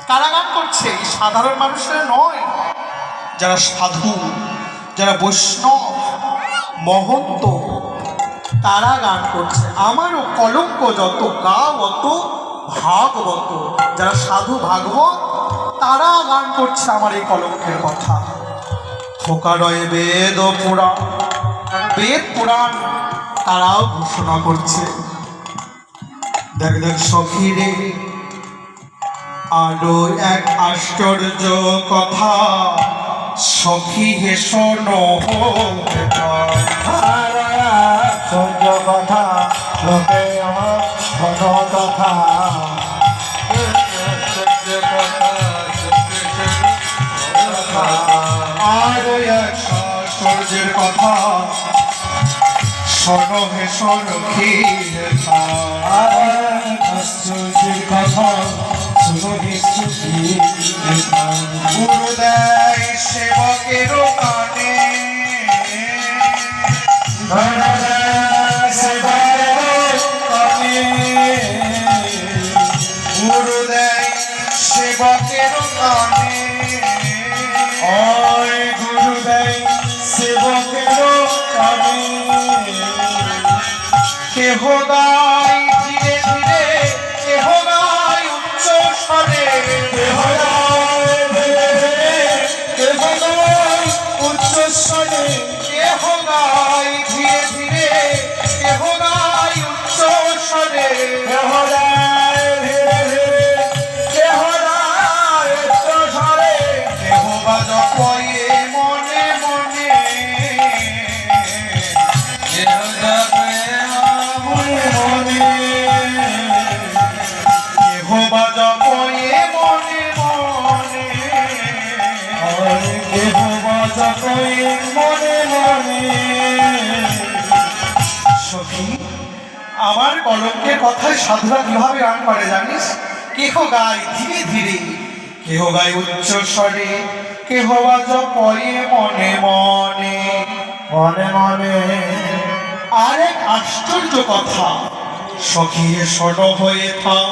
কারা গান করছে? এই সাধারণ মানুষেরা নয়, যারা সাধু, যারা বৈষ্ণব মহন্ত, তারা গান করছে। আমারও কলঙ্ক যত গাও অত ভাগবত, যারা সাধু ভাগবত তারা গান করছে আমার এই কলঙ্কের কথা। থোকারয় বেদ ও পুরাণ, বেদ পুরাণ তারাও ঘোষণা করছে। দেখ দেখ সখী রে, আরো এক আশ্চর্য কথা, সখী হে শোনো আশ্চর্য কথা, লোকে আমার ঘন কথা। আরো এক আশ্চর্যের কথা, শোনো হে সখী হে আশ্চর্যের কথা, শুনো হে সখী হে। গুরুদেব সেবকের কানে, গুরুদেব সেবকের কানে, ওই গুরুদেব সেবকের কানে। কেহ গায় ধীরে ধীরে, কেহ গায় উচ্চ স্বরে, কেহ উচ্চস্বরে, কেহ গায় ধীরে ধীরে, কেহ গায় উচ্চ স্বরে, কেহ ধীরে ধীরে, কেহ উচ্চস্বরে। কেহ বা জপয়ে মনে মনে, কেহ জপে মনে মনে, কেহ বা জপয়ে মনে মনে। কেহ জপে মনে মনে। সখী, আমার কলঙ্কের কথায় সাধুরা কিভাবে গান করে জানিস? কেহ গায় ধীরে ধীরে, কেহ গায় উচ্চ স্বরে, কেহ বা জপয়ে মনে মনে। মনে মনে আরেক আশ্চর্য কথা, সখী শোনো হয়ে থাক।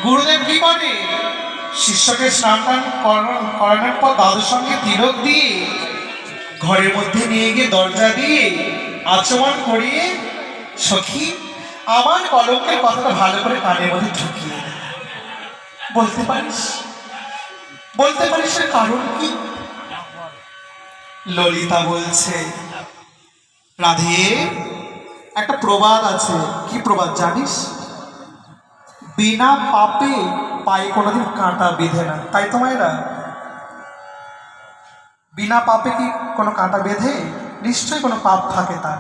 গুরুদেব কি করে? শিষ্যকে স্নান টান করানোর পর দাদুর সঙ্গে তিলক দিয়ে ঘরের মধ্যে নিয়ে গিয়ে দরজা দিয়ে আচমন করিয়ে, সখী আমার কলঙ্কের কথাটা ভালো করে কানের মধ্যে ঢুকিয়ে দে। বলতে পারিস? বলতে পারিস এর কারণ কি? ললিতা বলছে, রাধে, একটা প্রবাদ আছে। কি প্রবাদ জানিস? বিনা পাপে পায়ে কোনোদিন কাঁটা বেঁধে না। তাই তো মায়েরা? বিনা পাপে কি কোনো কাঁটা বেঁধে? নিশ্চয়ই কোনো পাপ থাকে তার।